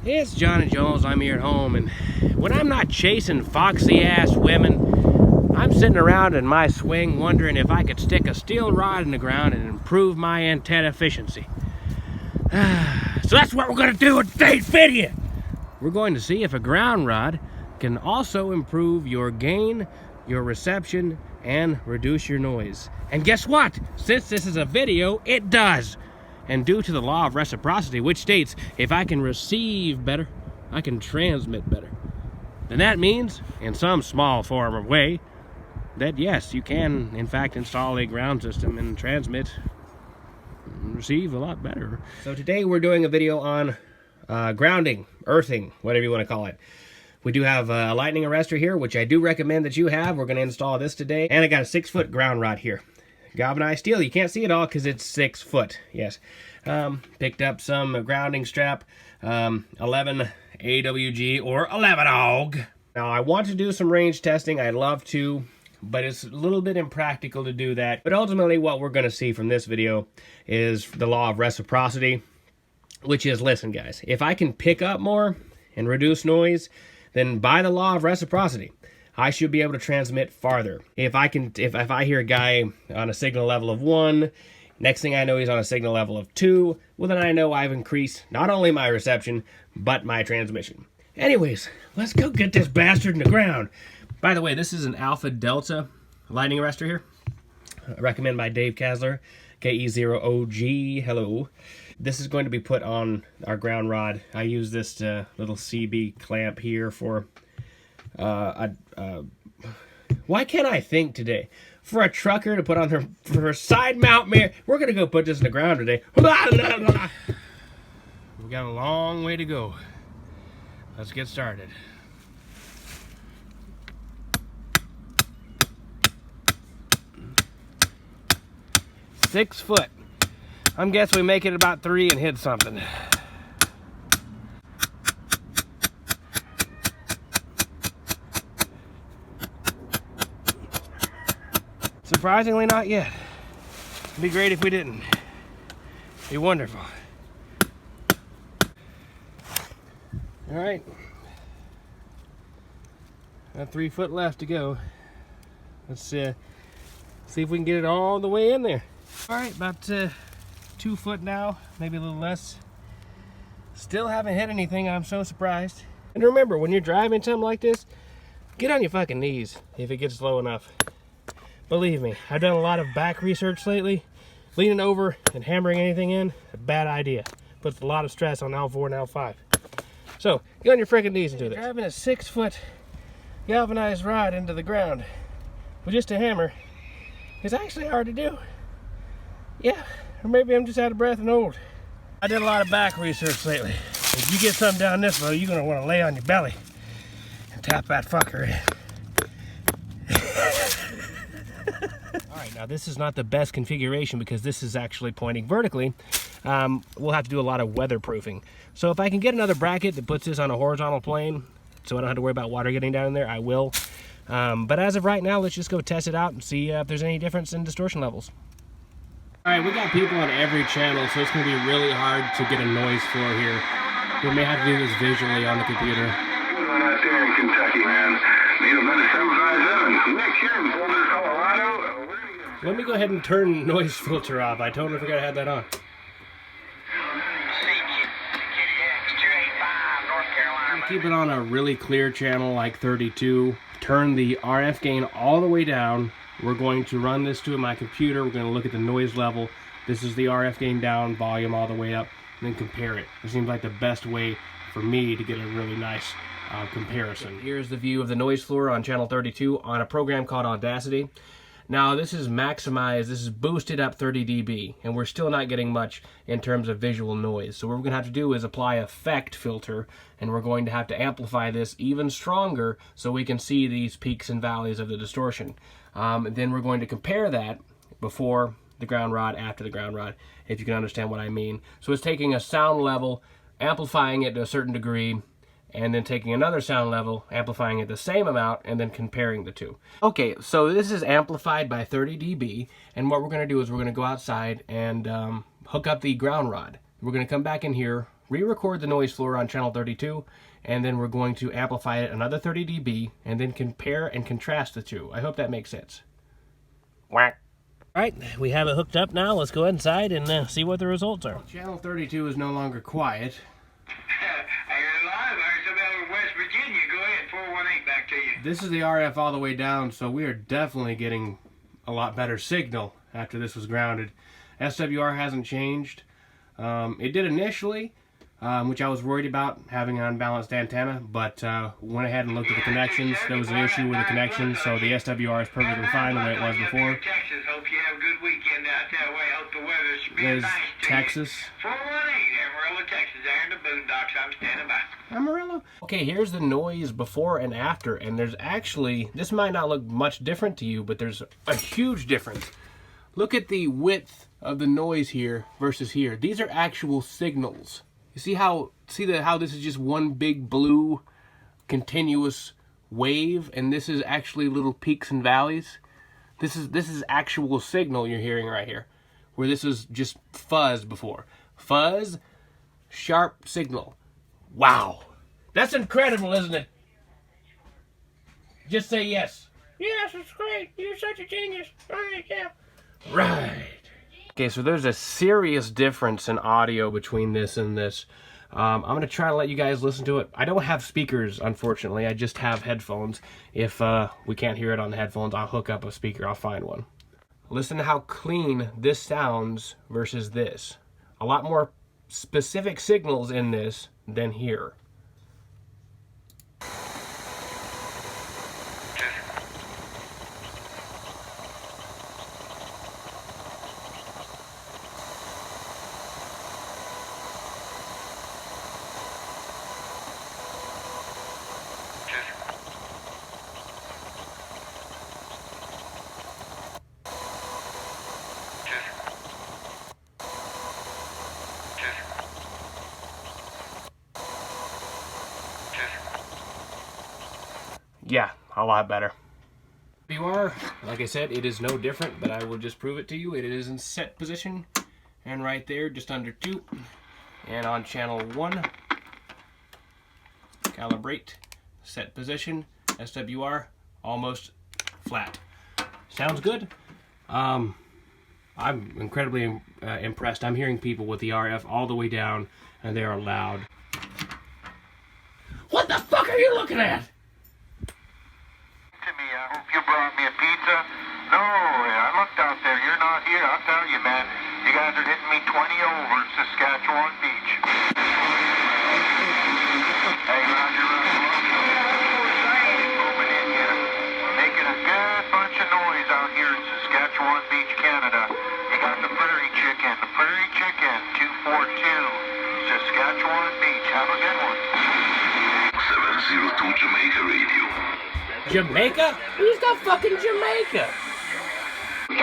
It's Johnny Jones. I'm here at home, and when I'm not chasing foxy-ass women, I'm sitting around in my swing wondering if I could stick a steel rod in the ground and improve my antenna efficiency. So that's what we're going to do in today's video. We're going to see if a ground rod can also improve your gain, your reception, and reduce your noise. And guess what? Since this is a video, it does. And due to the law of reciprocity, which states if I can receive better, I can transmit better, then that means, in some small form or way, that yes, you can in fact install a ground system and transmit and receive a lot better. So today we're doing a video on grounding, earthing, whatever you want to call it. We do have a lightning arrestor here, which I do recommend that you have. We're going to install this today. And I got a 6-foot ground rod here. Galvanized steel. You can't see it all because it's 6 foot. Yes. Picked up some grounding strap, 11 AWG or 11 AUG. Now I want to do some range testing. I'd love to, but it's a little bit impractical to do that. But ultimately what we're going to see from this video is the law of reciprocity, which is, listen guys, if I can pick up more and reduce noise, then by the law of reciprocity, I should be able to transmit farther. If I hear a guy on a signal level of 1, next thing I know he's on a signal level of 2, well then I know I've increased not only my reception, but my transmission. Anyways, let's go get this bastard in the ground. By the way, this is an Alpha Delta lightning arrestor here. Recommended by Dave Kasler, KE0OG, hello. This is going to be put on our ground rod. I use this little CB clamp here for why can't I think today? For a trucker to put on her side mount mirror. We're gonna go put this in the ground today. We got a long way to go. Let's get started. Six foot. I'm guessing we make it about 3 and hit something. Surprisingly, not yet. It'd be great if we didn't. It'd be wonderful. All right. Got 3 foot left to go. Let's see if we can get it all the way in there. All right, about 2 foot now, maybe a little less. Still haven't hit anything. I'm so surprised. And remember, when you're driving something like this, get on your fucking knees if it gets low enough. Believe me, I've done a lot of back research lately. Leaning over and hammering anything in, a bad idea. Puts a lot of stress on L4 and L5. So, get on your freaking knees and do this. Driving a 6-foot galvanized rod into the ground with just a hammer is actually hard to do. Yeah, or maybe I'm just out of breath and old. I did a lot of back research lately. If you get something down this low, you're gonna want to lay on your belly and tap that fucker in. Alright, now this is not the best configuration because this is actually pointing vertically. We'll have to do a lot of weatherproofing. So if I can get another bracket that puts this on a horizontal plane so I don't have to worry about water getting down in there, I will. But as of right now, let's just go test it out and see if there's any difference in distortion levels. Alright, we got people on every channel, so it's going to be really hard to get a noise floor here. We may have to do this visually on the computer. Good one out there in Kentucky, man. Need a minute 757. Nick here in Boulder, Colorado. Let me go ahead and turn noise filter off. I totally forgot I had that on. Keep it on a really clear channel like 32. Turn the RF gain all the way down. We're going to run this to my computer. We're going to look at the noise level. This is the RF gain down, volume all the way up, and then compare it. It seems like the best way for me to get a really nice comparison. Here's the view of the noise floor on channel 32 on a program called Audacity. Now this is maximized, this is boosted up 30 dB, and we're still not getting much in terms of visual noise. So what we're going to have to do is apply effect filter, and we're going to have to amplify this even stronger so we can see these peaks and valleys of the distortion. Then we're going to compare that before the ground rod, after the ground rod, if you can understand what I mean. So it's taking a sound level, amplifying it to a certain degree, and then taking another sound level, amplifying it the same amount, and then comparing the two. Okay, so this is amplified by 30 dB, and what we're going to do is we're going to go outside and hook up the ground rod. We're going to come back in here, re-record the noise floor on channel 32, and then we're going to amplify it another 30 dB, and then compare and contrast the two. I hope that makes sense. Whack. All right, we have it hooked up now. Let's go inside and see what the results are. Well, channel 32 is no longer quiet. Virginia, go ahead, 418 back to you. This is the RF all the way down, so we are definitely getting a lot better signal after this was grounded. SWR hasn't changed. It did initially, which I was worried about, having an unbalanced antenna, but went ahead and looked at the connections. There was an issue with the connections, so the SWR is perfectly fine the way it was before. Texas, hope you have a good weekend out that way. Hope the weather's There's nice to Texas. 418, Amarillo, Texas, there in the boondocks. I'm standing by. Amarillo. Okay, here's the noise before and after, and there's actually, this might not look much different to you, but there's a huge difference. Look at the width of the noise here versus here. These are actual signals. You see how this is just one big blue continuous wave, and this is actually little peaks and valleys. This is actual signal you're hearing right here, where this is just fuzz before. Fuzz, sharp signal. Wow. That's incredible, isn't it? Just say yes. Yes, it's great. You're such a genius. Right, yeah. Right. Okay, so there's a serious difference in audio between this and this. I'm going to try to let you guys listen to it. I don't have speakers, unfortunately. I just have headphones. If we can't hear it on the headphones, I'll hook up a speaker. I'll find one. Listen to how clean this sounds versus this. A lot more specific signals in this than here. Yeah, a lot better. You are, like I said, it is no different, but I will just prove it to you. It is in set position, and right there, just under 2. And on channel 1, calibrate, set position, SWR, almost flat. Sounds good. I'm incredibly impressed. I'm hearing people with the RF all the way down, and they are loud. What the fuck are you looking at? I hope you brought me a pizza. No, I looked out there. You're not here. I'll tell you, man. You guys are hitting me 20 over in Saskatchewan Beach. Hey, Roger, moving in here. Making a good bunch of noise out here in Saskatchewan Beach, Canada. You got the Prairie Chicken. The Prairie Chicken, 242, Saskatchewan Beach. Have a good one. 702 Jamaica Radio. Jamaica? Who's got fucking Jamaica? 181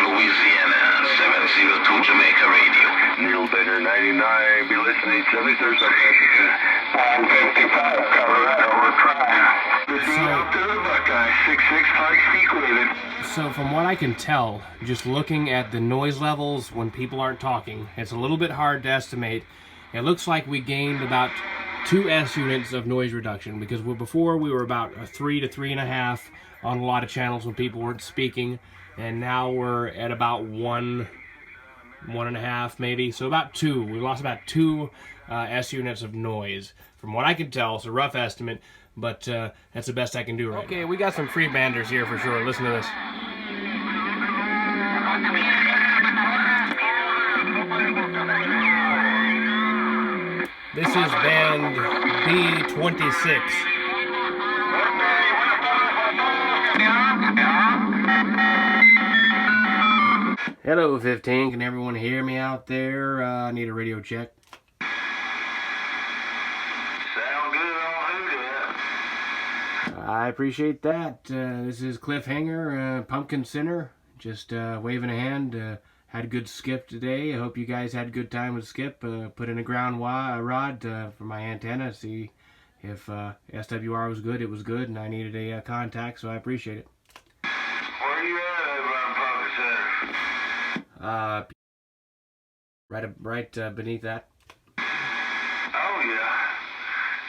Louisiana, 702 Jamaica Radio. Neil Baker 99, be listening 73rd South Africa. 55 Colorado, we're trying. The scene out to the Buckeye, 66 Pikes Peak waving. So from what I can tell, just looking at the noise levels when people aren't talking, it's a little bit hard to estimate. It looks like we gained about 2 S units of noise reduction, because before we were about a 3 to 3.5 on a lot of channels when people weren't speaking, and now we're at about 1.5 maybe, so about 2. We lost about 2 S units of noise. From what I can tell, it's a rough estimate, but that's the best I can do right now. Okay, we got some free banders here for sure. Listen to this. This is band B26. Hello, 15. Can everyone hear me out there? I need a radio check. Sound good on who I appreciate that. This is Cliffhanger, Pumpkin Center. Just waving a hand. Had a good skip today. I hope you guys had a good time with skip. Put in a ground rod for my antenna. See if SWR was good. It was good, and I needed a contact, so I appreciate it. Where are you at, Pumpkin Center? Right beneath that.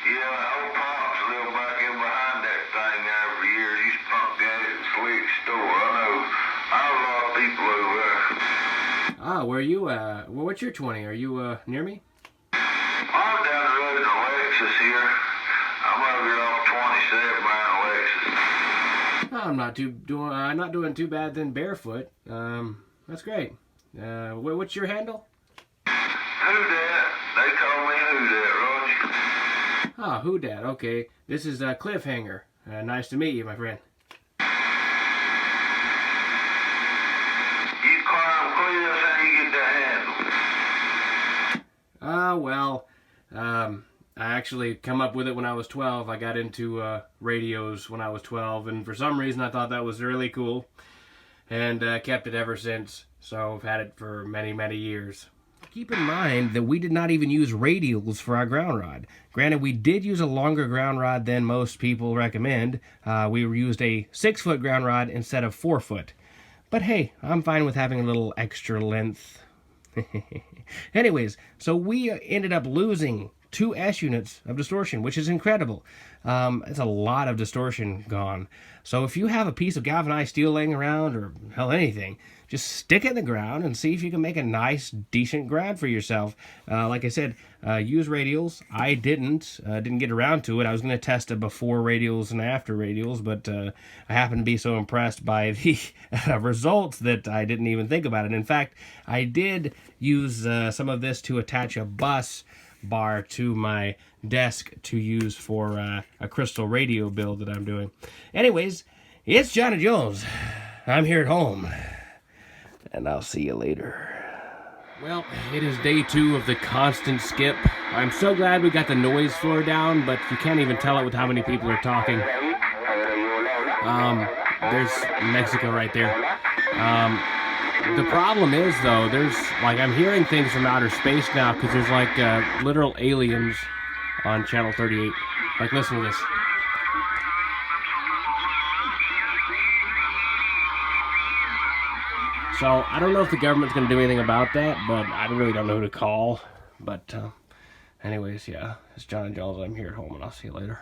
Yeah, old Pops lived back in behind that thing there for years. He spunked at it at Slick's store. I know a lot of people over there. Ah, where are you, well, what's your 20? Are you, near me? I'm down the road in Alexis here. I'm over here off 27 mile Alexis. Oh, I'm not doing too bad then barefoot. That's great. What's your handle? Who dat? They call me Who dat, Roger. Ah, who dat? Okay. This is Cliffhanger. Nice to meet you, my friend. You climb cliffs, how you get that handle? Well, I actually come up with it when I was 12. I got into radios when I was 12, and for some reason I thought that was really cool, and kept it ever since. So I've had it for many, many years. Keep in mind that we did not even use radials for our ground rod. Granted, we did use a longer ground rod than most people recommend. We used a 6-foot ground rod instead of 4-foot. But hey, I'm fine with having a little extra length. Anyways, so we ended up losing 2 S units of distortion, which is incredible. It's a lot of distortion gone. So if you have a piece of galvanized steel laying around, or hell, anything, just stick it in the ground and see if you can make a nice, decent ground for yourself. Like I said, use radials. I didn't get around to it. I was going to test a before radials and after radials, but I happened to be so impressed by the results that I didn't even think about it. In fact, I did use some of this to attach a bus bar to my desk to use for a crystal radio build that I'm doing. Anyways, it's Johnny Jones. I'm here at home, and I'll see you later. Well, it is day 2 of the constant skip. I'm so glad we got the noise floor down, but you can't even tell it with how many people are talking. There's Mexico right there. The problem is, though, I'm hearing things from outer space now, because there's literal aliens on channel 38. Listen to this. So, I don't know if the government's going to do anything about that, but I really don't know who to call. But, anyways, yeah, it's John Jones. I'm here at home, and I'll see you later.